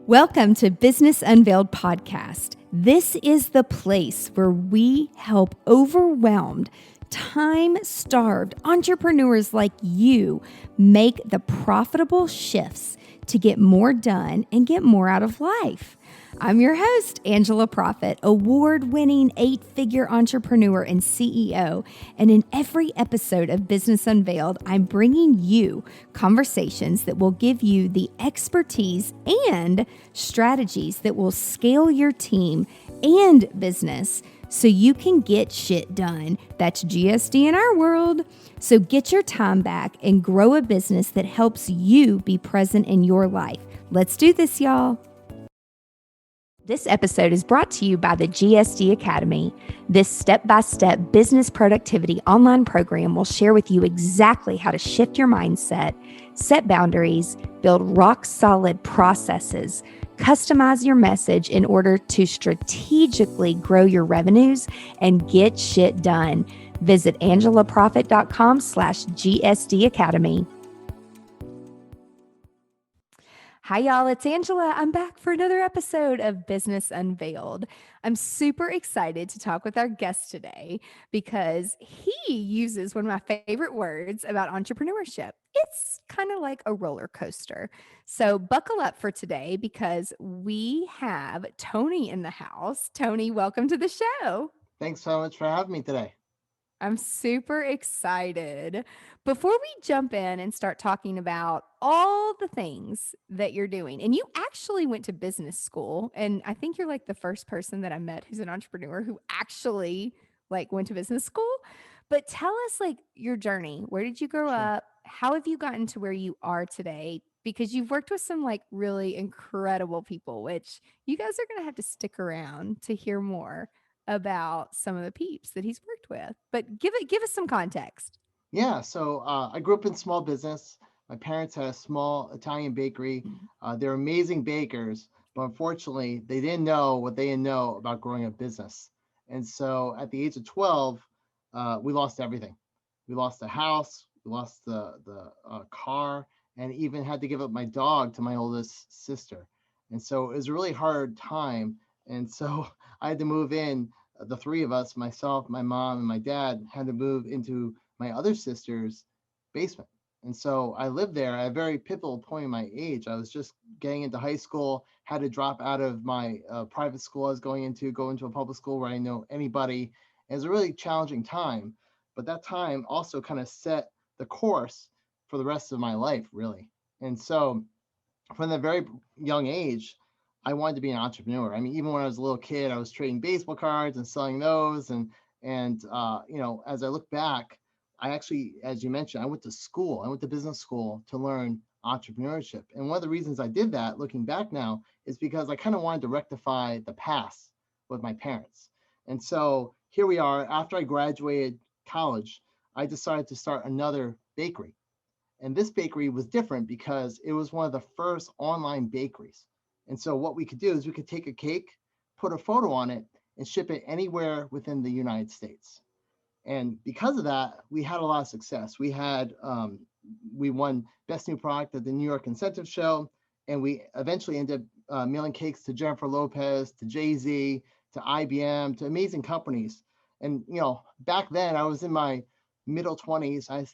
Welcome to Business Unveiled Podcast. This is the place where we help overwhelmed, time-starved entrepreneurs like you make the profitable shifts to get more done and get more out of life. I'm your host, Angela Profit, award-winning 8-figure entrepreneur and CEO. And in every episode of Business Unveiled, I'm bringing you conversations that will give you the expertise and strategies that will scale your team and business so you can get shit done. That's GSD in our world. So get your time back and grow a business that helps you be present in your life. Let's do this, y'all. This episode is brought to you by the GSD Academy. This step-by-step business productivity online program will share with you exactly how to shift your mindset, set boundaries, build rock-solid processes, customize your message in order to strategically grow your revenues and get shit done. Visit angelaprofit.com/GSD Academy. Hi, y'all. It's Angela. I'm back for another episode of Business Unveiled. I'm super excited to talk with our guest today because he uses one of my favorite words about entrepreneurship. It's kind of like a roller coaster. So buckle up for today because we have Tony in the house. Tony, welcome to the show. Thanks so much for having me today. I'm super excited. Before we jump in and start talking about all the things that you're doing, and you actually went to business school, and I think you're like the first person that I met who's an entrepreneur who actually went to business school. But tell us your journey. Where did you grow Sure. up? How have you gotten to where you are today? Because you've worked with some really incredible people, which you guys are going to have to stick around to hear more about some of the peeps that he's worked with, but give us some context. Yeah, so I grew up in small business. My parents had a small Italian bakery. They're amazing bakers, but unfortunately, they didn't know what they didn't know about growing a business. And so at the age of 12, we lost everything. We lost the house, we lost the car, and even had to give up my dog to my oldest sister. And so it was a really hard time. And so I had to move in. The three of us, myself, my mom, and my dad, had to move into my other sister's basement. And so I lived there at a very pivotal point in my age. I was just getting into high school, had to drop out of my private school I was going into, go into a public school where I didn't know anybody. It was a really challenging time. But that time also kind of set the course for the rest of my life, really. And so from a very young age, I wanted to be an entrepreneur. I mean, even when I was a little kid, I was trading baseball cards and selling those. And as I look back, I actually, as you mentioned, I went to school. I went to business school to learn entrepreneurship. And one of the reasons I did that, looking back now, is because I kind of wanted to rectify the past with my parents. And so here we are. After I graduated college, I decided to start another bakery. And this bakery was different because it was one of the first online bakeries. And so what we could do is we could take a cake, put a photo on it, and ship it anywhere within the United States. And because of that, we had a lot of success. We won Best New Product at the New York Incentive Show, and we eventually ended up mailing cakes to Jennifer Lopez, to Jay-Z, to IBM, to amazing companies. And back then I was in my middle 20s. I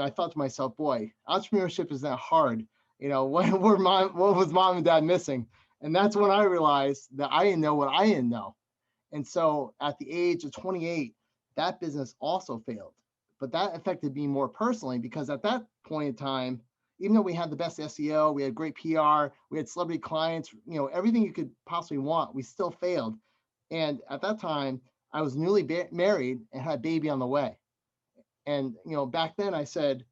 thought to myself, boy, entrepreneurship is not hard. What was mom and dad missing? And that's when I realized that I didn't know what I didn't know. And so at the age of 28, that business also failed. But that affected me more personally because at that point in time, even though we had the best SEO, we had great PR, we had celebrity clients, everything you could possibly want, we still failed. And at that time, I was newly married and had a baby on the way. And back then I said,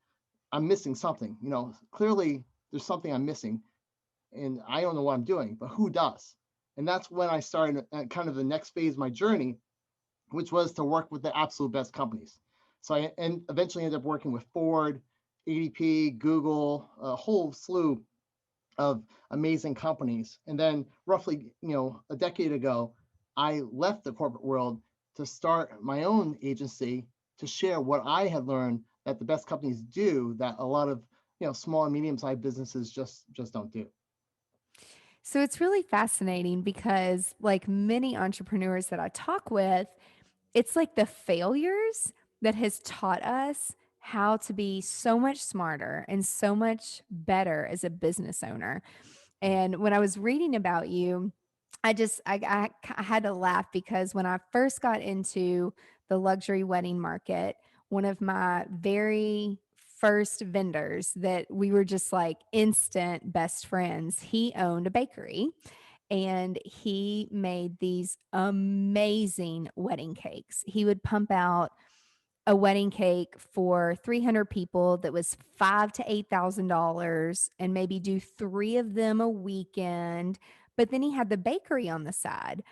I'm missing something. Clearly there's something I'm missing, and I don't know what I'm doing, but who does? And that's when I started kind of the next phase of my journey, which was to work with the absolute best companies. So eventually ended up working with Ford, ADP, Google, a whole slew of amazing companies. And then roughly, a decade ago, I left the corporate world to start my own agency to share what I had learned that the best companies do that a lot of small and medium-sized businesses just don't do. So it's really fascinating because, like many entrepreneurs that I talk with, it's like the failures that has taught us how to be so much smarter and so much better as a business owner. Yeah. And when I was reading about you, I had to laugh because when I first got into the luxury wedding market, one of my very first vendors that we were just like instant best friends, he owned a bakery and he made these amazing wedding cakes. He would pump out a wedding cake for 300 people that was five to $8,000 and maybe do three of them a weekend. But then he had the bakery on the side.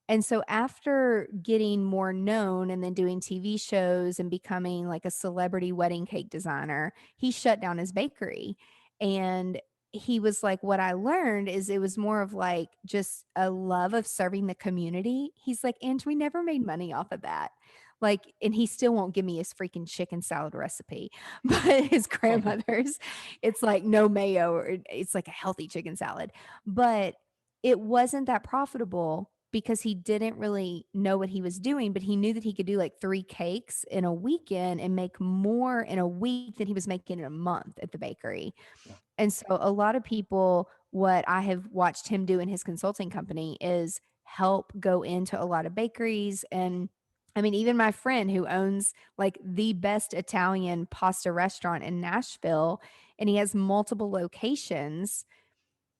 And so after getting more known and then doing TV shows and becoming like a celebrity wedding cake designer, he shut down his bakery. And he was like, what I learned is it was more of like just a love of serving the community. He's like, and we never made money off of that. Like, and he still won't give me his freaking chicken salad recipe, but his grandmother's, it's like no mayo, or it's like a healthy chicken salad. But it wasn't that profitable because he didn't really know what he was doing, but he knew that he could do like three cakes in a weekend and make more in a week than he was making in a month at the bakery. Yeah. And so a lot of people, what I have watched him do in his consulting company is help go into a lot of bakeries. And I mean, even my friend who owns like the best Italian pasta restaurant in Nashville, and he has multiple locations.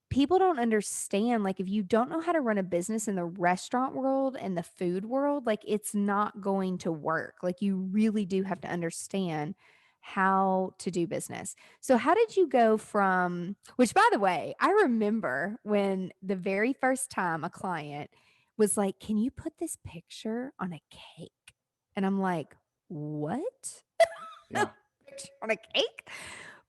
People don't understand, like, if you don't know how to run a business in the restaurant world and the food world, like, it's not going to work. Like, you really do have to understand how to do business. So how did you go from, which by the way, I remember when the very first time a client was like, "Can you put this picture on a cake?" And I'm like, "What?" Yeah. Picture on a cake?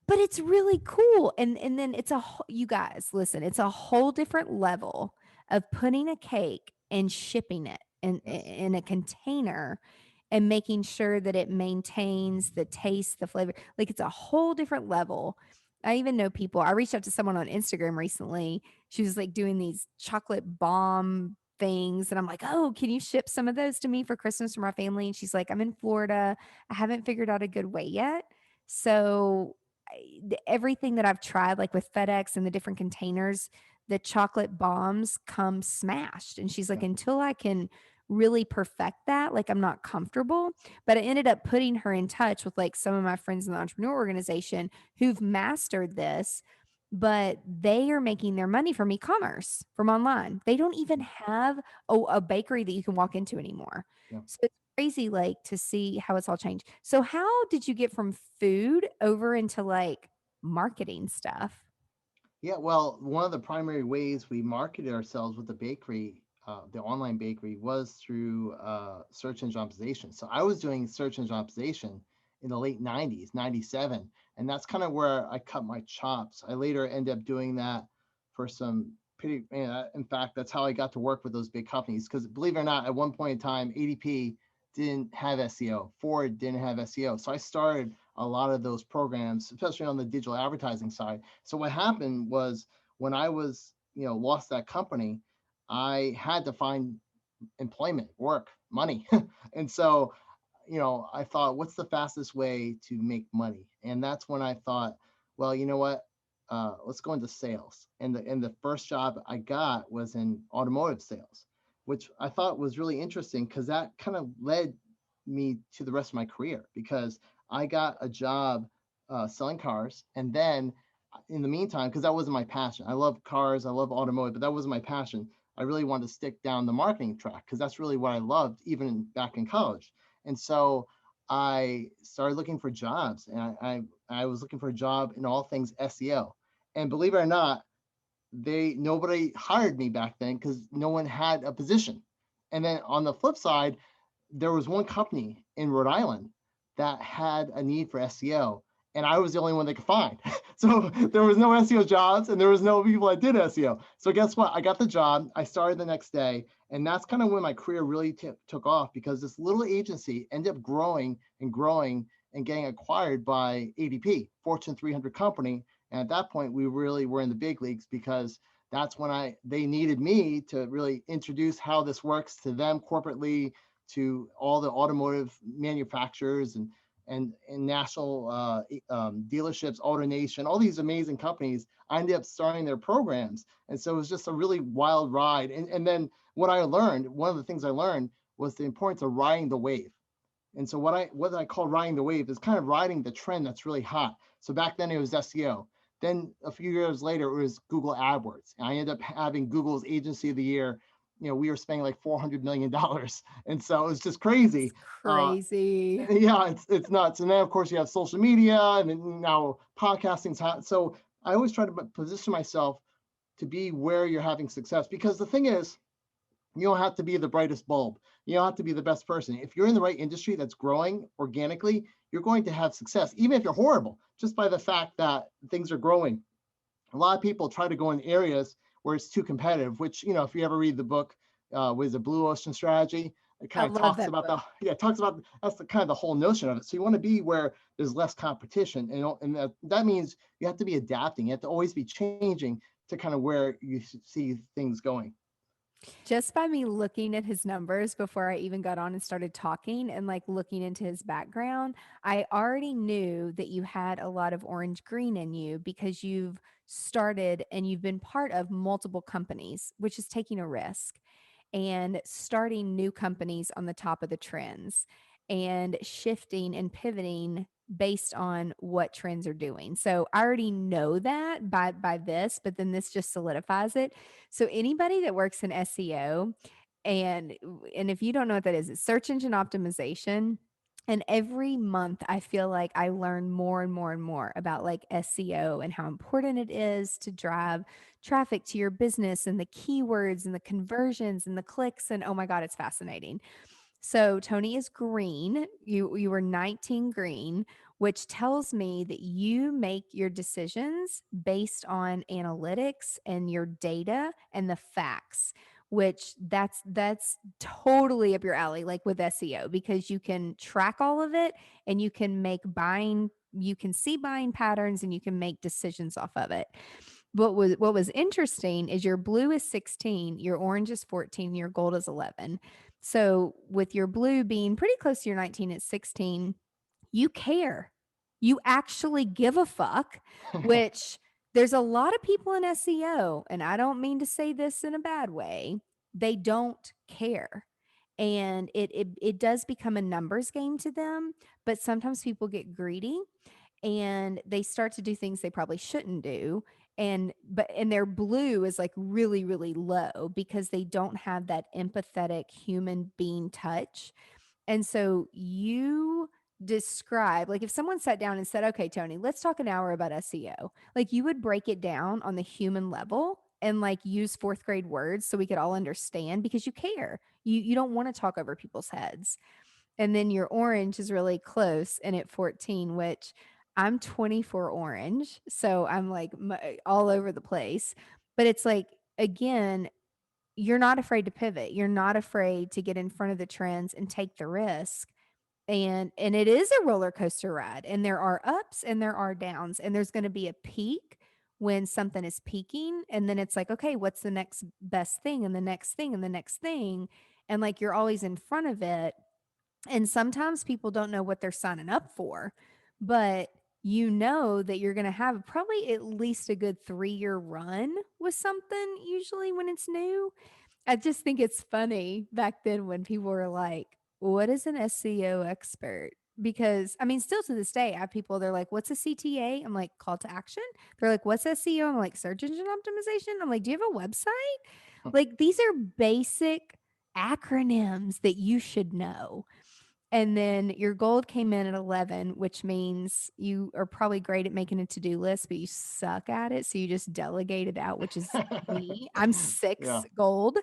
But it's really cool. And then it's you guys, listen, it's a whole different level of putting a cake and shipping it Yes. in a container and making sure that it maintains the taste, the flavor. Like it's a whole different level. I even know people. I reached out to someone on Instagram recently. She was like doing these chocolate bomb things. And I'm like, oh, can you ship some of those to me for Christmas for my family? And she's like, I'm in Florida. I haven't figured out a good way yet. So everything that I've tried, like with FedEx and the different containers, the chocolate bombs come smashed. And she's like, Yeah. until I can really perfect that, like I'm not comfortable. But I ended up putting her in touch with like some of my friends in the entrepreneur organization who've mastered this, but they are making their money from e-commerce, from online. They don't even have a bakery that you can walk into anymore. Yeah. So it's crazy, like to see how it's all changed. So how did you get from food over into like marketing stuff? Yeah, well, one of the primary ways we marketed ourselves with the bakery, the online bakery, was through search engine optimization. So I was doing search engine optimization in the late 90s, 97, and that's kind of where I cut my chops. I later ended up doing that for some pretty, in fact, that's how I got to work with those big companies. Because believe it or not, at one point in time, ADP didn't have SEO, Ford didn't have SEO. So I started a lot of those programs, especially on the digital advertising side. So what happened was when I was, lost that company, I had to find employment, work, money. And so, I thought, what's the fastest way to make money? And that's when I thought, well, you know what? Let's go into sales. And the first job I got was in automotive sales, which I thought was really interesting because that kind of led me to the rest of my career because I got a job selling cars. And then in the meantime, because that wasn't my passion, I love cars, I love automotive, but that wasn't my passion. I really wanted to stick down the marketing track because that's really what I loved, even back in college. And so I started looking for jobs, and I was looking for a job in all things SEO. And believe it or not, nobody hired me back then because no one had a position. And then on the flip side, there was one company in Rhode Island that had a need for SEO, and I was the only one they could find. So there was no SEO jobs, and there was no people that did SEO. So guess what? I got the job. I started the next day, and that's kind of when my career really took off because this little agency ended up growing and growing and getting acquired by ADP, Fortune 300 company. And at that point, we really were in the big leagues because that's when they needed me to really introduce how this works to them corporately, to all the automotive manufacturers and national dealerships, AutoNation, all these amazing companies. I ended up starting their programs, and so it was just a really wild ride. And then what I learned, one of the things I learned was the importance of riding the wave. And so what I call riding the wave is kind of riding the trend that's really hot. So back then it was SEO. Then a few years later it was Google AdWords. And I ended up having Google's Agency of the Year. We were spending like $400 million, and so it was just crazy. Crazy. Yeah, it's nuts. And then of course you have social media, and then now podcasting's hot. So I always try to position myself to be where you're having success, because the thing is, you don't have to be the brightest bulb. You don't have to be the best person. If you're in the right industry that's growing organically, you're going to have success, even if you're horrible, just by the fact that things are growing. A lot of people try to go in areas where it's too competitive, which, if you ever read the book, with the Blue Ocean Strategy, it I kind of love talks that about book. that's the kind of the whole notion of it. So you want to be where there's less competition, and that means you have to be adapting. You have to always be changing to kind of where you see things going. Just by me looking at his numbers before I even got on and started talking and like looking into his background, I already knew that you had a lot of orange green in you because you've started and you've been part of multiple companies, which is taking a risk and starting new companies on the top of the trends and shifting and pivoting based on what trends are doing. So I already know that by this, but then this just solidifies it. So anybody that works in SEO, and if you don't know what that is, it's search engine optimization. And every month I feel like I learn more and more and more about like SEO and how important it is to drive traffic to your business and the keywords and the conversions and the clicks. And oh my God, it's fascinating. So Tony is green. You were 19 green, which tells me that you make your decisions based on analytics and your data and the facts, which that's totally up your alley, like with SEO, because you can track all of it and you can see buying patterns and you can make decisions off of it. What was interesting is your blue is 16, your orange is 14, your gold is 11. So with your blue being pretty close to your 19 at 16, you care. You actually give a fuck, which there's a lot of people in SEO, and I don't mean to say this in a bad way, they don't care. And it does become a numbers game to them, but sometimes people get greedy and they start to do things they probably shouldn't do, and their blue is like really really low because they don't have that empathetic human being touch. And so you describe, like if someone sat down and said, okay, Tony, let's talk an hour about SEO, like you would break it down on the human level and like use fourth grade words so we could all understand because you care. You don't want to talk over people's heads. And then your orange is really close and at 14, which I'm 24 orange. So I'm like all over the place. But it's like, again, you're not afraid to pivot. You're not afraid to get in front of the trends and take the risk. And it is a roller coaster ride. And there are ups and there are downs. And there's going to be a peak when something is peaking. And then it's like, okay, what's the next best thing and the next thing and the next thing? And like you're always in front of it, and sometimes people don't know what they're signing up for, but you know that you're going to have probably at least a good 3-year run with something, usually when it's new. I just think it's funny back then when people were like, what is an SEO expert? Because I mean, still to this day, I have people, they're like, what's a CTA? I'm like, call to action. They're like, what's SEO? I'm like, search engine optimization. I'm like, do you have a website? Like, these are basic acronyms that you should know. And then your gold came in at 11, which means you are probably great at making a to-do list, but you suck at it. So you just delegate it out, which is me. I'm 6 Yeah. gold.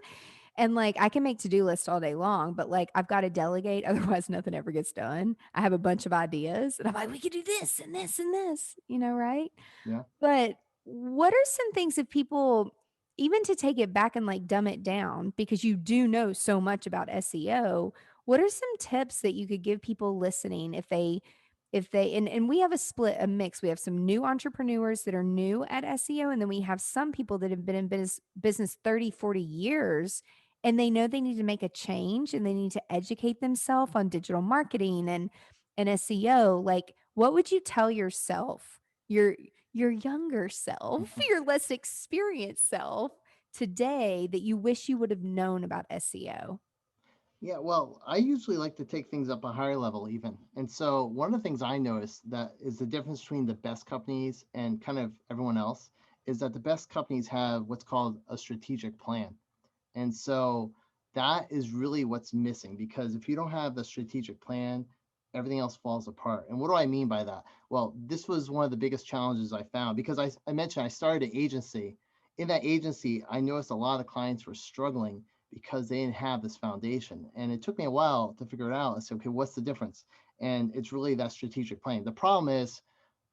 And like I can make to-do lists all day long, but like I've got to delegate, otherwise nothing ever gets done. I have a bunch of ideas and I'm like, we could do this and this and this, right? Yeah. But what are some things if people, even to take it back and like dumb it down, because you do know so much about SEO, what are some tips that you could give people listening if they, and we have a mix. We have some new entrepreneurs that are new at SEO. And then we have some people that have been in business 30, 40 years, and they know they need to make a change and they need to educate themselves on digital marketing and SEO. Like, what would you tell yourself, your younger self, your less experienced self today, that you wish you would have known about SEO? Yeah, well, I usually like to take things up a higher level even. And so one of the things I noticed that is the difference between the best companies and kind of everyone else is that the best companies have what's called a strategic plan. And so that is really what's missing, because if you don't have the strategic plan, everything else falls apart. And what do I mean by that? Well, this was one of the biggest challenges I found, because I mentioned I started an agency. In that agency, I noticed a lot of clients were struggling because they didn't have this foundation. And it took me a while to figure it out and say, okay, what's the difference? And it's really that strategic plan. The problem is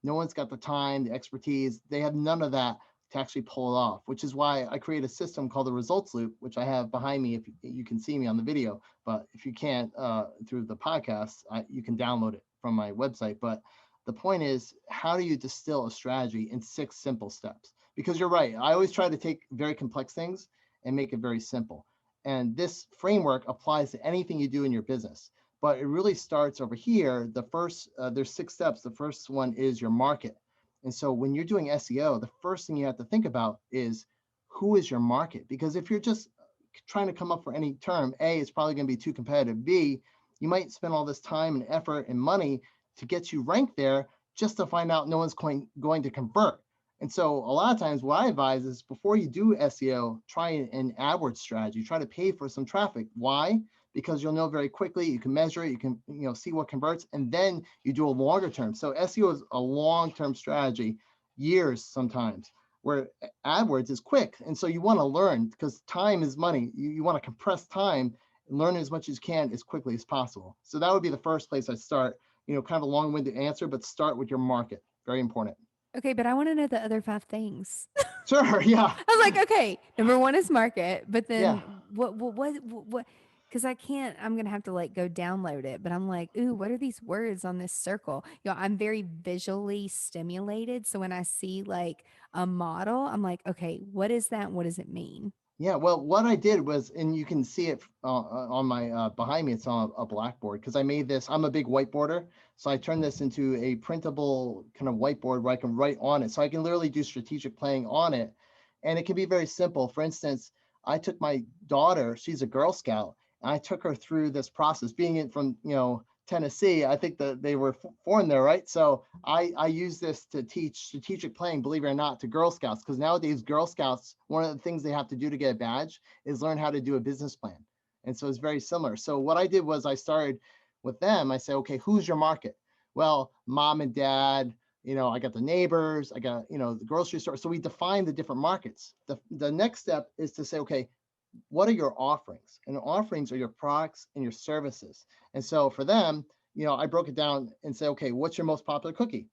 no one's got the time, the expertise. They have none of that to actually pull it off, which is why I create a system called the results loop, which I have behind me if you can see me on the video. But if you can't through the podcast, you can download it from my website. But the point is, how do you distill a strategy in 6 simple steps? Because you're right. I always try to take very complex things and make it very simple. And this framework applies to anything you do in your business. But it really starts over here. The first, there's 6 steps. The first one is your market. And so when you're doing SEO, the first thing you have to think about is, who is your market? Because if you're just trying to come up for any term, A, it's probably going to be too competitive. B, you might spend all this time and effort and money to get you ranked there just to find out no one's going to convert. And so a lot of times what I advise is, before you do SEO, try an AdWords strategy, try to pay for some traffic. Why? Because you'll know very quickly, you can measure it, you can see what converts, and then you do a longer term. So SEO is a long-term strategy, years sometimes, where AdWords is quick. And so you want to learn, because time is money. You want to compress time and learn as much as you can as quickly as possible. So that would be the first place I start, kind of a long-winded answer, but start with your market. Very important. Okay, but I want to know the other 5 things. Sure. Yeah. I was like, okay, number 1 is market, but Yeah. then what? Because I can't, I'm gonna have to like go download it. But I'm like, ooh, what are these words on this circle? I'm very visually stimulated, so when I see like a model, I'm like, okay, what is that? What does it mean? Yeah, well, what I did was, and you can see it on my behind me, it's on a blackboard, because I made this. I'm a big whiteboarder, so I turned this into a printable kind of whiteboard where I can write on it. So I can literally do strategic planning on it, and it can be very simple. For instance, I took my daughter, she's a Girl Scout, and I took her through this process. Being in from Tennessee, I think that they were foreign there, right? So I use this to teach strategic planning, believe it or not, to Girl Scouts, because nowadays Girl Scouts, one of the things they have to do to get a badge is learn how to do a business plan. And so it's very similar. So what I did was I started with them. I said, okay, who's your market? Well, mom and dad, I got the neighbors, I got, the grocery store. So we defined the different markets. The next step is to say, okay, what are your offerings? And the offerings are your products and your services. And so for them, I broke it down and say, okay, what's your most popular cookie?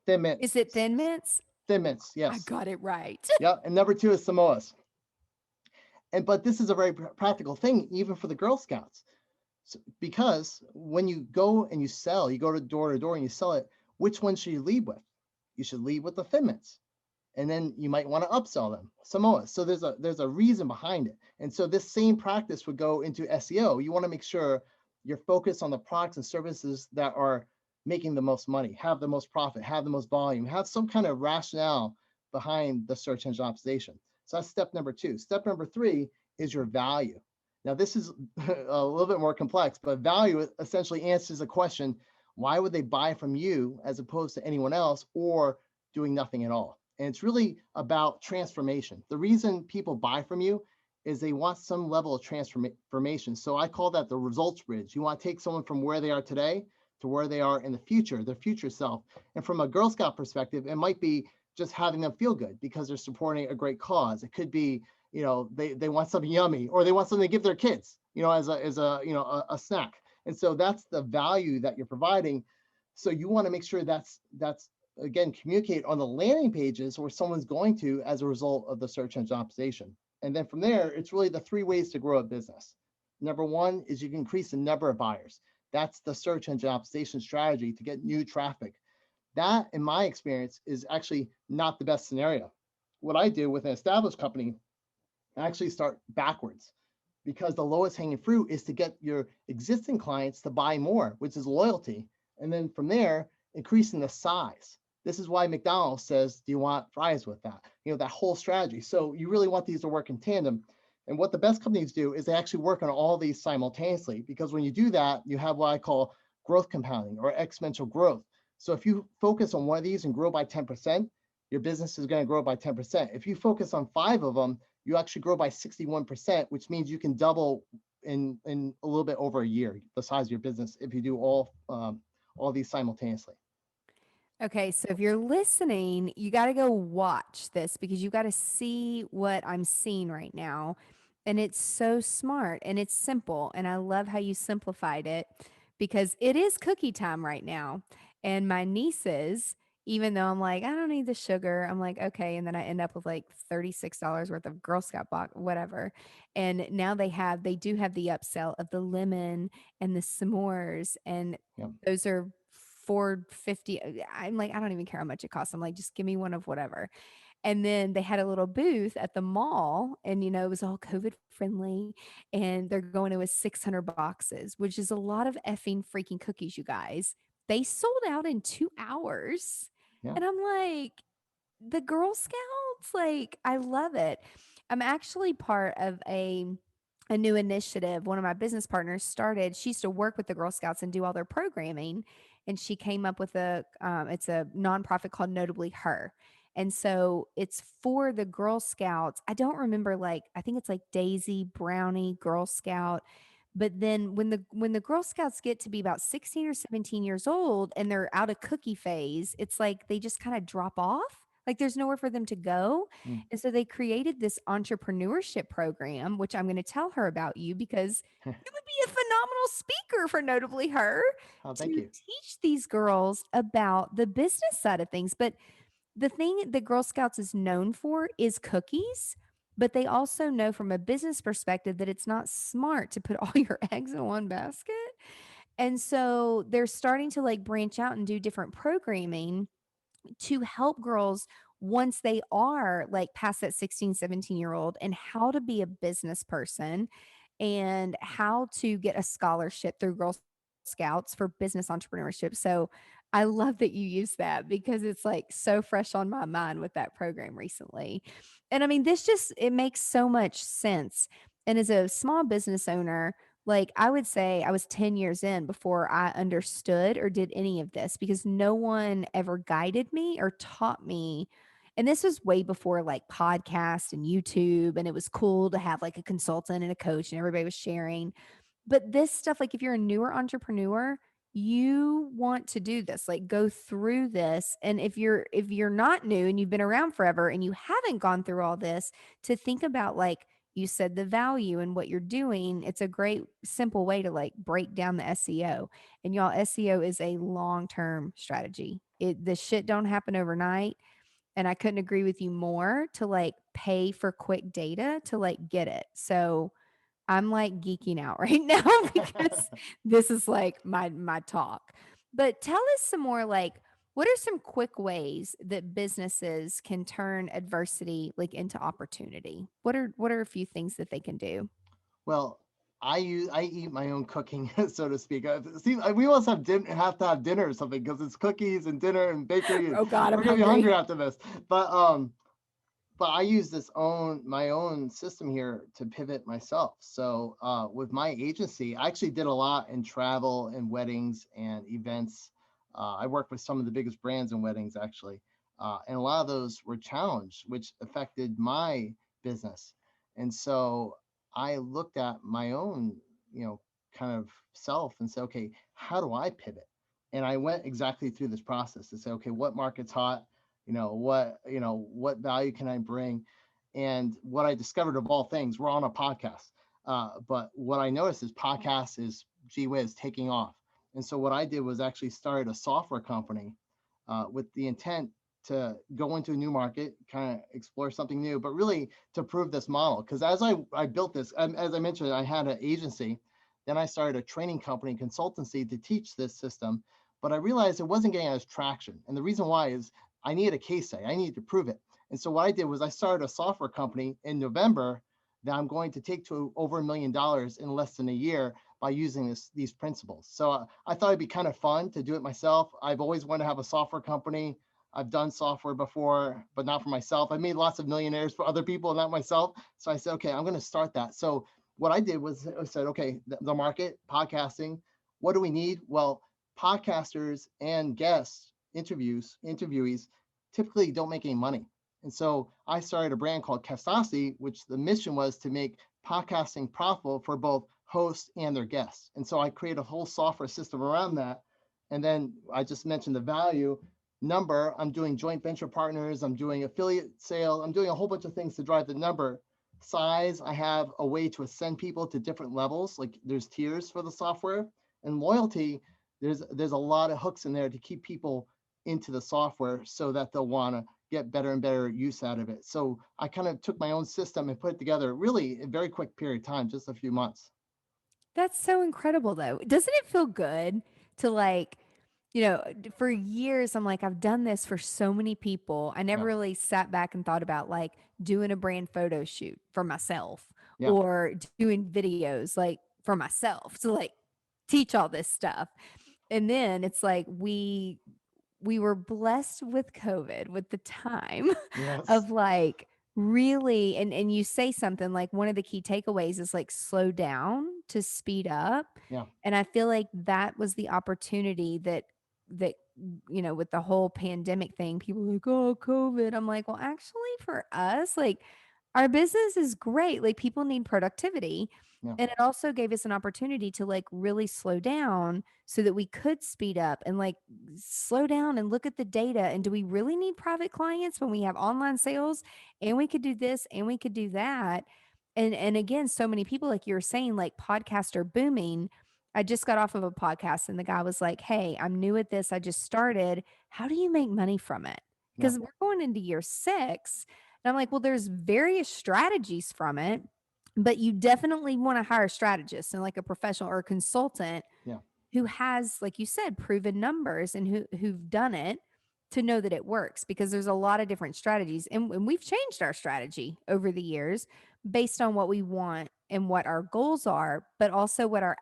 Thin Mints. Is it Thin Mints? Thin Mints, I yes. got it right. Yep. And number 2 is Samoas. But this is a very practical thing, even for the Girl Scouts. So, because when you go and you sell, you go to door and you sell it, which one should you lead with? You should lead with the Thin Mints. And then you might want to upsell them Samoa. So there's a reason behind it. And so this same practice would go into SEO. You want to make sure you're focused on the products and services that are making the most money, have the most profit, have the most volume, have some kind of rationale behind the search engine optimization. So that's step number 2. Step number 3 is your value. Now this is a little bit more complex, but value essentially answers the question, why would they buy from you as opposed to anyone else, or doing nothing at all? And it's really about transformation. The reason people buy from you is they want some level of transformation. So I call that the results bridge. You want to take someone from where they are today to where they are in the future, their future self. And from a Girl Scout perspective, it might be just having them feel good because they're supporting a great cause. It could be, they want something yummy, or they want something to give their kids, as a snack. And so that's the value that you're providing. So you want to make sure that's again, communicate on the landing pages where someone's going to as a result of the search engine optimization. And then from there, it's really the 3 ways to grow a business. Number 1 is you can increase the number of buyers. That's the search engine optimization strategy to get new traffic. That, in my experience, is actually not the best scenario. What I do with an established company, I actually start backwards, because the lowest hanging fruit is to get your existing clients to buy more, which is loyalty. And then from there, increasing the size. This is why McDonald's says, do you want fries with that? That whole strategy. So you really want these to work in tandem. And what the best companies do is they actually work on all these simultaneously, because when you do that, you have what I call growth compounding or exponential growth. So if you focus on one of these and grow by 10%, your business is going to grow by 10%. If you focus on 5 of them, you actually grow by 61%, which means you can double in a little bit over a year the size of your business if you do all these simultaneously. Okay, so if you're listening, you got to go watch this because you got to see what I'm seeing right now. And it's so smart and it's simple. And I love how you simplified it because it is cookie time right now. And my nieces, even though I'm like, I don't need the sugar, I'm like, okay. And then I end up with like $36 worth of Girl Scout box, whatever. And now they do have the upsell of the lemon and the s'mores. And Yep. those are 450. I'm like, I don't even care how much it costs. I'm like, just give me one of whatever. And then they had a little booth at the mall, and it was all COVID friendly. And they're going to 600 boxes, which is a lot of effing freaking cookies, you guys. They sold out in 2 hours. Yeah. And I'm like, the Girl Scouts, like, I love it. I'm actually part of a new initiative. One of my business partners started. She used to work with the Girl Scouts and do all their programming, and she came up with it's a nonprofit called Notably Her. And so it's for the Girl Scouts. I don't remember, like, I think it's like Daisy, Brownie, Girl Scout. But then when the Girl Scouts get to be about 16 or 17 years old and they're out of cookie phase, it's like they just kind of drop off. Like there's nowhere for them to go. Mm. And so they created this entrepreneurship program, which I'm going to tell her about you because you would be a phenomenal speaker for Notably Her Oh, to thank you. teach these girls about the business side of things. But the thing that Girl Scouts is known for is cookies, but they also know from a business perspective that it's not smart to put all your eggs in one basket. And so they're starting to like branch out and do different programming to help girls once they are like past that 16, 17-year-old and how to be a business person and how to get a scholarship through Girl Scouts for business entrepreneurship. So I love that you use that because it's like so fresh on my mind with that program recently. And I mean, it makes so much sense. And as a small business owner, like I would say I was 10 years in before I understood or did any of this because no one ever guided me or taught me. And this was way before like podcast and YouTube, and it was cool to have like a consultant and a coach and everybody was sharing. But this stuff, like if you're a newer entrepreneur, you want to do this, like go through this. And if you're not new and you've been around forever and you haven't gone through all this, to think about like you said the value and what you're doing, it's a great simple way to like break down the SEO. And y'all, SEO is a long-term strategy. The shit don't happen overnight. And I couldn't agree with you more to like pay for quick data to like get it. So I'm like geeking out right now because this is like my talk. But tell us some more like what are some quick ways that businesses can turn adversity like into opportunity? What are a few things that they can do? Well, I eat my own cooking, so to speak. See, we must have to have dinner or something because it's cookies and dinner and bakery, and Oh God, I'm we're gonna be hungry hungry. after this. But I use my own system here to pivot myself. So with my agency, I actually did a lot in travel and weddings and events. I worked with some of the biggest brands in weddings actually, and a lot of those were challenged, which affected my business. And so I looked at my own, kind of self and said, okay, how do I pivot? And I went exactly through this process to say, okay, what market's hot? What value can I bring? And what I discovered of all things, we're on a podcast, but what I noticed is podcast is gee whiz taking off. And so what I did was actually started a software company with the intent to go into a new market, kind of explore something new, but really to prove this model. Because as I built this, as I mentioned, I had an agency Then I started a training company consultancy to teach this system, but I realized it wasn't getting as traction. And the reason why is I needed a case study. I needed to prove it. And so what I did was I started a software company in November that I'm going to take to over $1 million in less than a year by using these principles. So I thought it'd be kind of fun to do it myself. I've always wanted to have a software company. I've done software before, but not for myself. I made lots of millionaires for other people, not myself. So I said, okay, I'm going to start that. So what I did was I said, okay, the market, podcasting, what do we need? Well, podcasters and guests, interviewees typically don't make any money. And so I started a brand called Castasi, which the mission was to make podcasting profitable for both hosts and their guests. And so I created a whole software system around that. And then I just mentioned the value number. I'm doing joint venture partners. I'm doing affiliate sales. I'm doing a whole bunch of things to drive the number. Size, I have a way to ascend people to different levels. Like there's tiers for the software. And loyalty, there's a lot of hooks in there to keep people into the software so that they'll want to get better and better use out of it. So I kind of took my own system and put it together really in a very quick period of time, just a few months. That's so incredible though. Doesn't it feel good to like, for years I'm like, I've done this for so many people. I never Yeah. really sat back and thought about like doing a brand photo shoot for myself Yeah. or doing videos like for myself to like teach all this stuff. And then it's like we were blessed with COVID, with the time Yes. of like really, and you say something like one of the key takeaways is like slow down to speed up. Yeah. And I feel like that was the opportunity that with the whole pandemic thing, people are like, oh, COVID. I'm like, well, actually for us, like our business is great. Like people need productivity. Yeah. And it also gave us an opportunity to like really slow down so that we could speed up and like slow down and look at the data. And do we really need private clients when we have online sales and we could do this and we could do that? And again, so many people, like you were saying, like podcasts are booming. I just got off of a podcast and the guy was like, hey, I'm new at this. I just started. How do you make money from it? Yeah. Because we're going into year 6. And I'm like, well, there's various strategies from it, but you definitely want to hire a strategist and like a professional or a consultant Yeah. who has, like you said, proven numbers and who've done it to know that it works, because there's a lot of different strategies. And we've changed our strategy over the years based on what we want and what our goals are, but also what our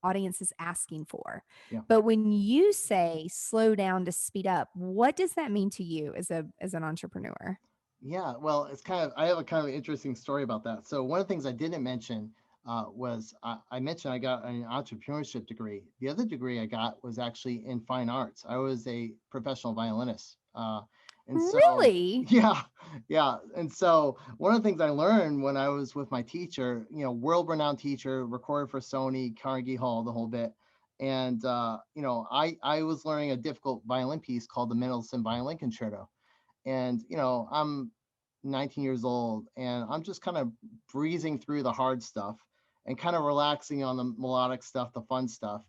audience is asking for. Yeah. But when you say slow down to speed up, what does that mean to you as an entrepreneur? Yeah, well, it's kind of, I have a kind of interesting story about that. So one of the things I didn't mention was I mentioned I got an entrepreneurship degree. The other degree I got was actually in fine arts. I was a professional violinist. And so, Really? yeah, yeah. And so one of the things I learned when I was with my teacher, world-renowned teacher, recorded for Sony, Carnegie Hall, the whole bit. And, I was learning a difficult violin piece called the Mendelssohn Violin Concerto. And I'm 19 years old and I'm just kind of breezing through the hard stuff and kind of relaxing on the melodic stuff, the fun stuff.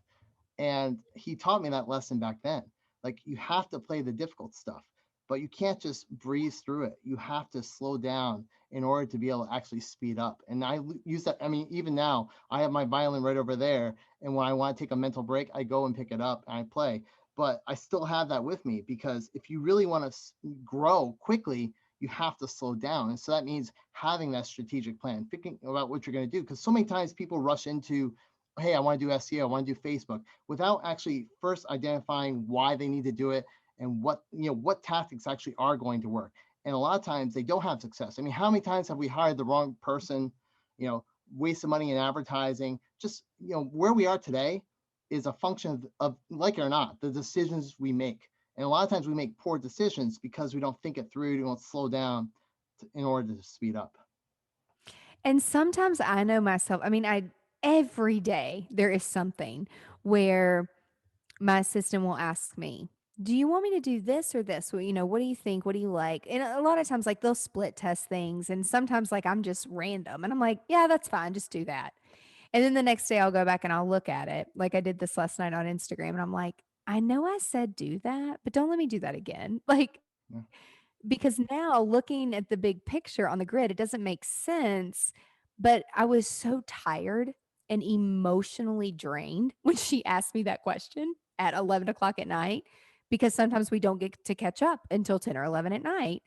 And he taught me that lesson back then. Like you have to play the difficult stuff, but you can't just breeze through it. You have to slow down in order to be able to actually speed up. And I use that. I mean, even now I have my violin right over there. And when I want to take a mental break, I go and pick it up and I play. But I still have that with me because if you really want to grow quickly, you have to slow down. And so that means having that strategic plan, thinking about what you're going to do. Because so many times people rush into, hey, I want to do SEO, I want to do Facebook, without actually first identifying why they need to do it and what tactics actually are going to work. And a lot of times they don't have success. I mean, how many times have we hired the wrong person, wasted money in advertising? Just, where we are today is a function of, like it or not, the decisions we make. And a lot of times we make poor decisions because we don't think it through, we don't slow down in order to speed up. And sometimes I know myself, I mean, every day there is something where my assistant will ask me, do you want me to do this or this? Well, what do you think? What do you like? And a lot of times, like, they'll split test things. And sometimes, like, I'm just random. And I'm like, yeah, that's fine. Just do that. And then the next day, I'll go back and I'll look at it. Like I did this last night on Instagram. And I'm like, I know I said do that, but don't let me do that again. Like, Yeah. because now looking at the big picture on the grid, it doesn't make sense. But I was so tired and emotionally drained when she asked me that question at 11 o'clock at night, because sometimes we don't get to catch up until 10 or 11 at night.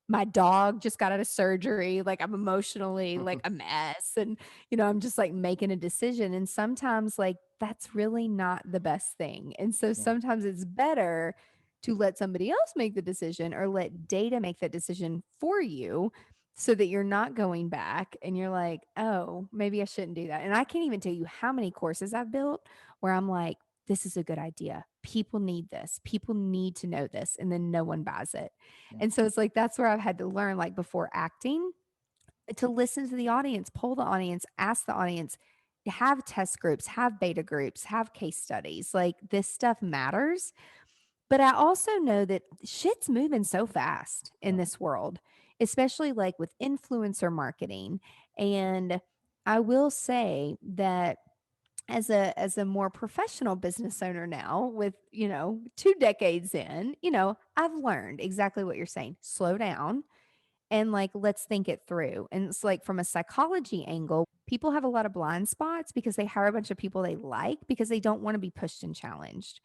My dog just got out of surgery. Like, I'm emotionally like a mess. And, I'm just like making a decision. And sometimes, like, that's really not the best thing. And so Yeah. sometimes it's better to let somebody else make the decision or let data make that decision for you, so that you're not going back and you're like, oh, maybe I shouldn't do that. And I can't even tell you how many courses I've built where I'm like, this is a good idea. People need this. People need to know this. And then no one buys it. Yeah. And so it's like, that's where I've had to learn, like, before acting, to listen to the audience, poll the audience, ask the audience, have test groups, have beta groups, have case studies. Like, this stuff matters. But I also know that shit's moving so fast in Yeah. this world, especially like with influencer marketing. And I will say that as a more professional business owner now, with 2 decades in, I've learned exactly what you're saying. Slow down, and like, let's think it through. And it's like, from a psychology angle, people have a lot of blind spots because they hire a bunch of people they like because they don't want to be pushed and challenged.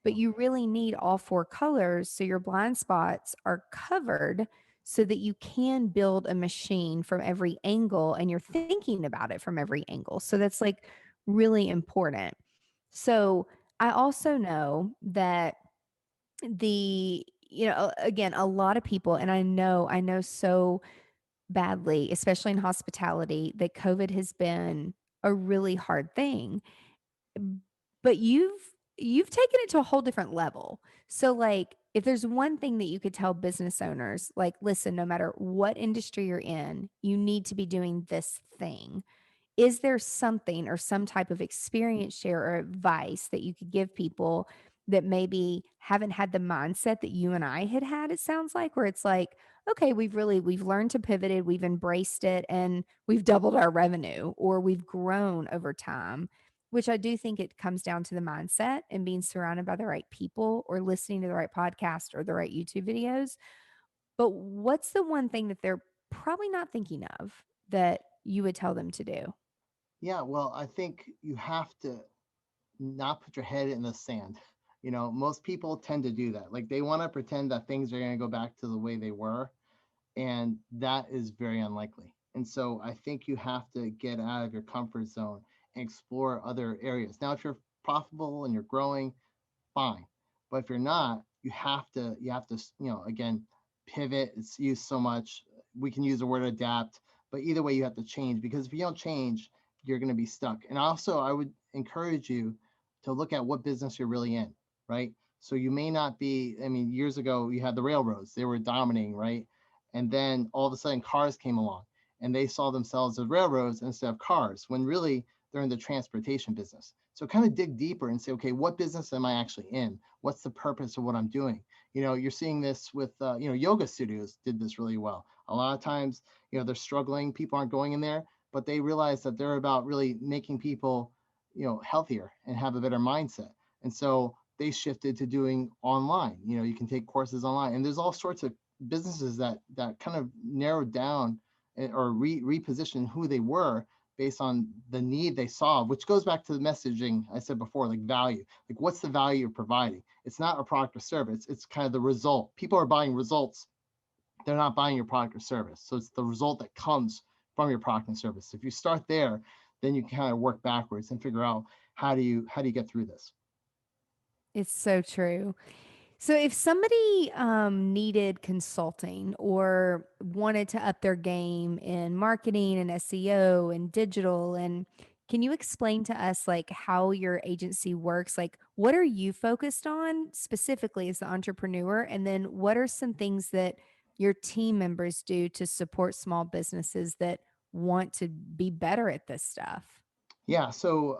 But Yeah. you really need all four colors so your blind spots are covered, so that you can build a machine from every angle and you're thinking about it from every angle. So that's like really important. So I also know that again, a lot of people, and I know so badly, especially in hospitality, that COVID has been a really hard thing. But you've taken it to a whole different level. So, like, if there's one thing that you could tell business owners, like, listen, no matter what industry you're in, you need to be doing this thing. Is there something or some type of experience share or advice that you could give people that maybe haven't had the mindset that you and I had, it sounds like, where it's like, okay, we've learned to pivot it, we've embraced it, and we've doubled our revenue, or we've grown over time, which I do think it comes down to the mindset and being surrounded by the right people or listening to the right podcast or the right YouTube videos. But what's the one thing that they're probably not thinking of that you would tell them to do? Yeah. Well, I think you have to not put your head in the sand. Most people tend to do that. Like, they want to pretend that things are going to go back to the way they were, and that is very unlikely. And so I think you have to get out of your comfort zone and explore other areas. Now, if you're profitable and you're growing, fine. But if you're not, you have to, again, pivot. It's used so much. We can use the word adapt, but either way, you have to change, because if you don't change, you're going to be stuck. And also, I would encourage you to look at what business you're really in, right? So you may not be, I mean, years ago, you had the railroads, they were dominating, right? And then all of a sudden, cars came along and they saw themselves as railroads instead of cars, when really they're in the transportation business. So kind of dig deeper and say, okay, what business am I actually in? What's the purpose of what I'm doing? You're seeing this with, yoga studios did this really well. A lot of times, they're struggling. People aren't going in there, but they realize that they're about really making people, healthier and have a better mindset. And so they shifted to doing online. You can take courses online, and there's all sorts of businesses that kind of narrowed down or reposition who they were based on the need they saw, which goes back to the messaging I said before, like value. Like, what's the value you're providing? It's not a product or service. It's kind of the result. People are buying results. They're not buying your product or service. So it's the result that comes from your product and service. If you start there, then you can kind of work backwards and figure out how do you get through this. It's so true. So if somebody needed consulting or wanted to up their game in marketing and SEO and digital, and can you explain to us like how your agency works? Like, what are you focused on specifically as the entrepreneur? And then what are some things that your team members do to support small businesses that want to be better at this stuff? Yeah, so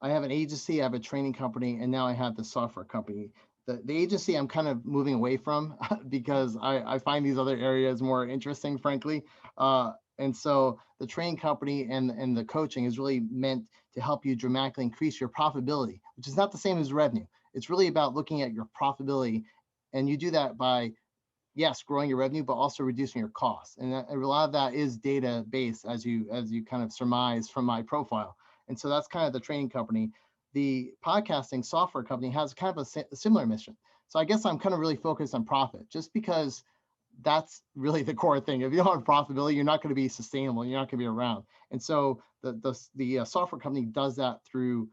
I have an agency, I have a training company, and now I have the software company. The agency I'm kind of moving away from because I find these other areas more interesting, frankly. And so the training company and the coaching is really meant to help you dramatically increase your profitability, which is not the same as revenue. It's really about looking at your profitability, and you do that by, yes, growing your revenue, but also reducing your costs. And a lot of that is data based, as you kind of surmise from my profile. And so that's kind of the training company. The podcasting software company has kind of a similar mission. So I guess I'm kind of really focused on profit, just because that's really the core thing. If you don't have profitability, you're not going to be sustainable. You're not going to be around. And so the software company does that through,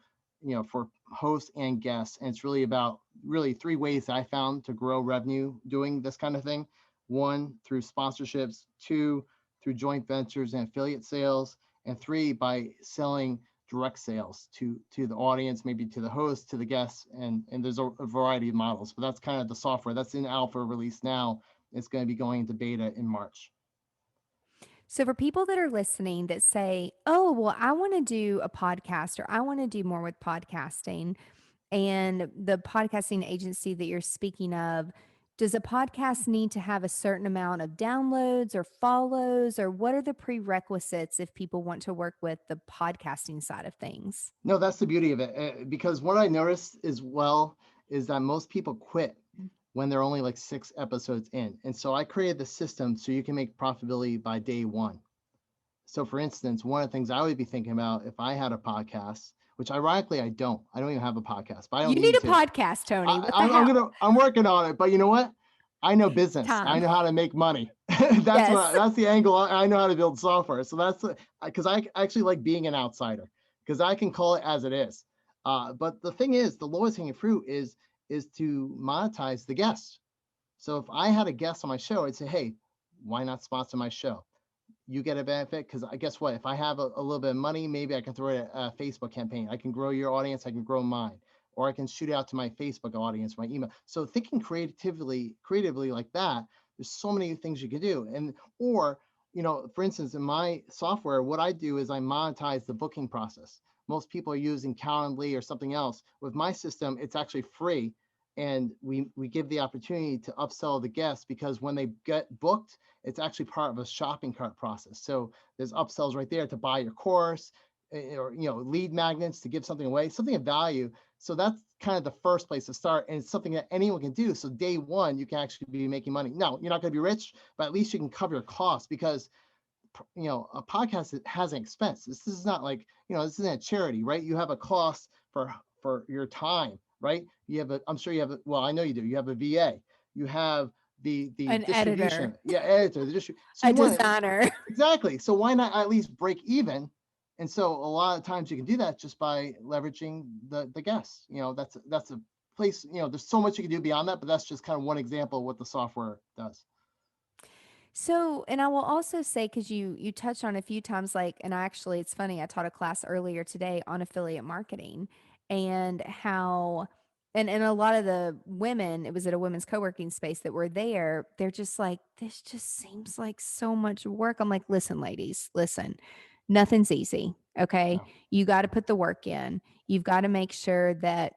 for hosts and guests. And it's really about really three ways that I found to grow revenue doing this kind of thing. One, through sponsorships. Two, through joint ventures and affiliate sales. And three, by selling direct sales to the audience, maybe to the host, to the guests, and there's a variety of models. But that's kind of the software that's in alpha release now. It's going to be going into beta in March. So, for people that are listening that say, oh, well, I want to do a podcast or I want to do more with podcasting, and the podcasting agency that you're speaking of, does a podcast need to have a certain amount of downloads or follows, or what are the prerequisites if people want to work with the podcasting side of things? No, that's the beauty of it. Because what I noticed as well is that most people quit when they're only like 6 episodes in. And so I created the system so you can make profitability by day one. So for instance, one of the things I would be thinking about if I had a podcast, which ironically I don't even have a podcast, but I don't You need need a to. podcast, Tony. What the hell? I'm working on it, but you know what? I know business. I Time. know how to make money. Yes. That's the angle. I know how to build software. So that's because I actually like being an outsider, because I can call it as it is. But the thing is, the lowest hanging fruit is to monetize the guests. So if I had a guest on my show, I'd say, hey, why not sponsor my show? You get a benefit, because I guess what, if I have a little bit of money, maybe I can throw it a Facebook campaign. I can grow your audience, I can grow mine, or I can shoot out to my Facebook audience, my email. So thinking creatively like that, there's so many things you can do. And or for instance, in my software, what I do is I monetize the booking process. Most people are using Calendly or something else. With my system, it's actually free, and we give the opportunity to upsell the guests, because when they get booked, it's actually part of a shopping cart process. So there's upsells right there to buy your course, or lead magnets to give something away, something of value. So that's kind of the first place to start, and it's something that anyone can do. So day one, you can actually be making money. No, you're not going to be rich, but at least you can cover your costs, because a podcast has an expense. This is not like, this isn't a charity, right? You have a cost for your time, right? You have I'm sure you have well, I know you do. You have a VA. You have the An distribution. editor. Yeah, editor, the distribution. So A you want designer. exactly. So why not at least break even? And so a lot of times you can do that just by leveraging the guests. That's a place. There's so much you can do beyond that, but that's just kind of one example of what the software does. So, and I will also say, because you touched on a few times, like, and it's funny, I taught a class earlier today on affiliate marketing, and how, and a lot of the women, it was at a women's co-working space that were there, they're just like, this just seems like so much work. I'm like, listen, ladies, listen, nothing's easy. Okay. No. You got to put the work in. You've got to make sure that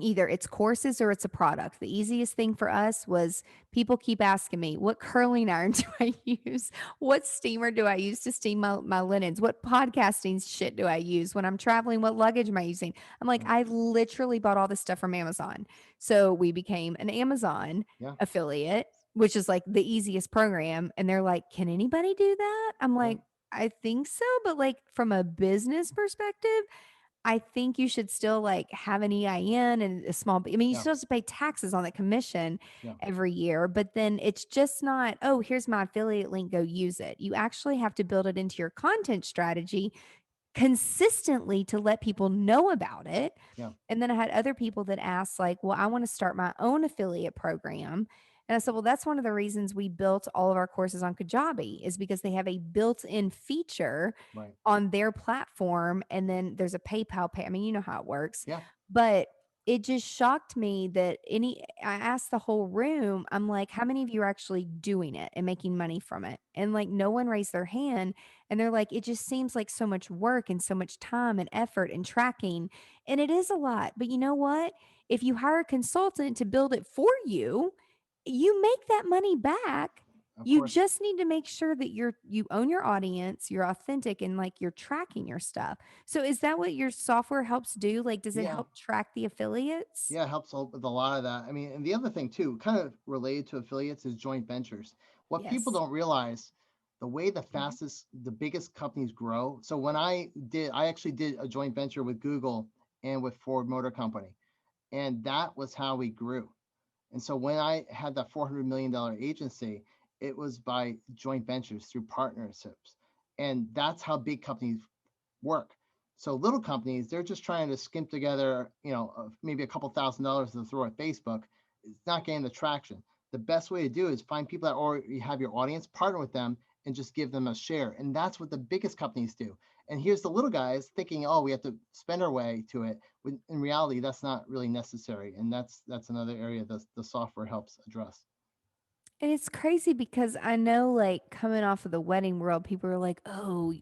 either it's courses or it's a product. The easiest thing for us was people keep asking me, what curling iron do I use? What steamer do I use to steam my linens? What podcasting shit do I use when I'm traveling? What luggage am I using? I'm like, Yeah. I literally bought all this stuff from Amazon. So we became an Amazon Yeah. affiliate, which is like the easiest program. And they're like, can anybody do that? I'm like, I think so. But like from a business perspective, I think you should still like have an EIN and a small, I mean, you Yeah. still have to pay taxes on that commission Yeah. every year, but then it's just not, oh, here's my affiliate link, go use it. You actually have to build it into your content strategy consistently to let people know about it. Yeah. And then I had other people that asked, like, well, I want to start my own affiliate program. And I said, well, that's one of the reasons we built all of our courses on Kajabi, is because they have a built-in feature Right. on their platform. And then there's a PayPal pay. I mean, you know how it works. Yeah. But it just shocked me that I asked the whole room, I'm like, how many of you are actually doing it and making money from it? And like, no one raised their hand. And they're like, it just seems like so much work and so much time and effort and tracking. And it is a lot. But you know what? If you hire a consultant to build it for you, you make that money back. Of You course. just need to make sure that you own your audience, you're authentic, and like you're tracking your stuff. So is that what your software helps do? Like, does it Yeah. help track the affiliates? Yeah, it helps with a lot of that. I mean, and the other thing too, kind of related to affiliates, is joint ventures. What people Yes. don't realize, the way the biggest companies grow. So when I actually did a joint venture with Google and with Ford Motor Company, and that was how we grew. And so when I had that $400 million agency, it was by joint ventures through partnerships. And that's how big companies work. So little companies, they're just trying to skimp together, maybe a couple $1,000s to throw at Facebook. It's not getting the traction. The best way to do is find people that already have your audience, partner with them, and just give them a share. And that's what the biggest companies do. And here's the little guys thinking, oh, we have to spend our way to it. When in reality, that's not really necessary. And that's another area that the software helps address. And it's crazy because I know, like, coming off of the wedding world, people are like, oh,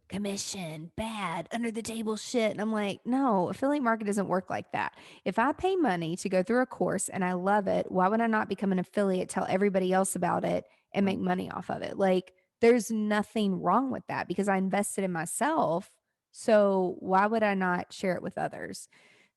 commission, bad, under the table shit. And I'm like, no, affiliate market doesn't work like that. If I pay money to go through a course and I love it, why would I not become an affiliate, tell everybody else about it, and make money off of it? Like, there's nothing wrong with that because I invested in myself. So why would I not share it with others?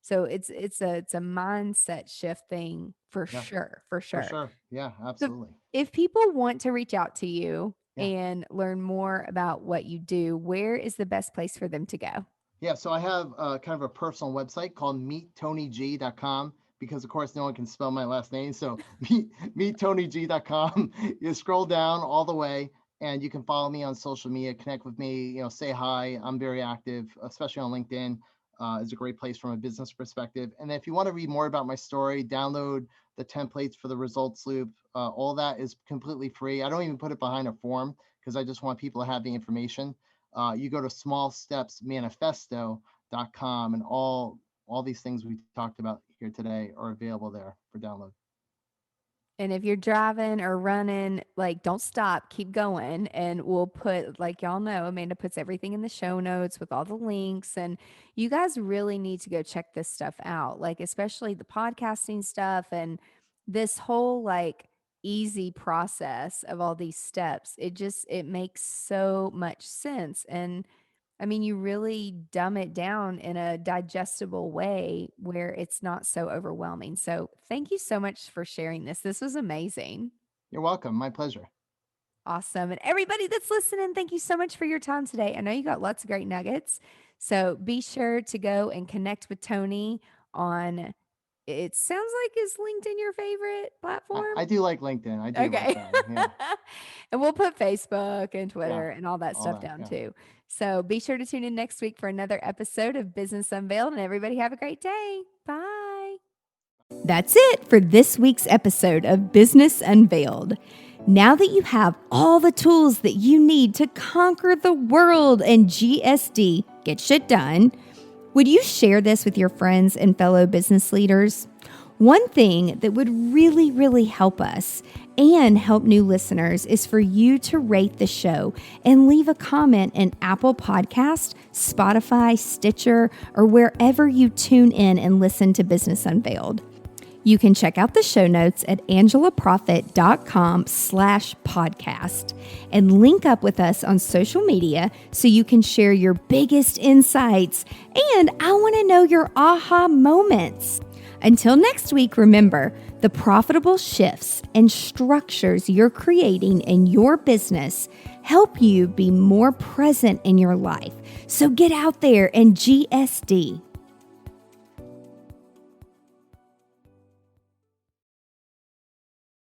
So it's a mindset shift thing for sure. For sure. Yeah, absolutely. So if people want to reach out to you Yeah. and learn more about what you do, where is the best place for them to go? Yeah, so I have kind of a personal website called meettonyg.com because, of course, no one can spell my last name. So meettonyg.com. You scroll down all the way, and you can follow me on social media, connect with me, say hi. I'm very active, especially on LinkedIn. Is a great place from a business perspective. And if you want to read more about my story, download the templates for the results loop. All that is completely free. I don't even put it behind a form because I just want people to have the information. You go to smallstepsmanifesto.com, and all these things we talked about here today are available there for download. And if you're driving or running, like, don't stop, keep going. And we'll put, like, y'all know, Amanda puts everything in the show notes with all the links. And you guys really need to go check this stuff out, like, especially the podcasting stuff and this whole, like, easy process of all these steps. It makes so much sense. And I mean, you really dumb it down in a digestible way where it's not so overwhelming. So thank you so much for sharing this. This was amazing. You're welcome. My pleasure. Awesome. And everybody that's listening, thank you so much for your time today. I know you got lots of great nuggets. So be sure to go and connect with Tony on, it sounds like, is LinkedIn your favorite platform? I do like LinkedIn. I do Okay. like that. Yeah. And we'll put Facebook and Twitter and all that stuff down too. So be sure to tune in next week for another episode of Business Unveiled, and everybody have a great day. Bye. That's it for this week's episode of Business Unveiled. Now that you have all the tools that you need to conquer the world and GSD, get shit done, would you share this with your friends and fellow business leaders? One thing that would really, really help us and help new listeners is for you to rate the show and leave a comment in Apple Podcast, Spotify, Stitcher, or wherever you tune in and listen to Business Unveiled. You can check out the show notes at angelaprofit.com/podcast and link up with us on social media so you can share your biggest insights. And I want to know your aha moments. Until next week, remember, the profitable shifts and structures you're creating in your business help you be more present in your life. So get out there and GSD.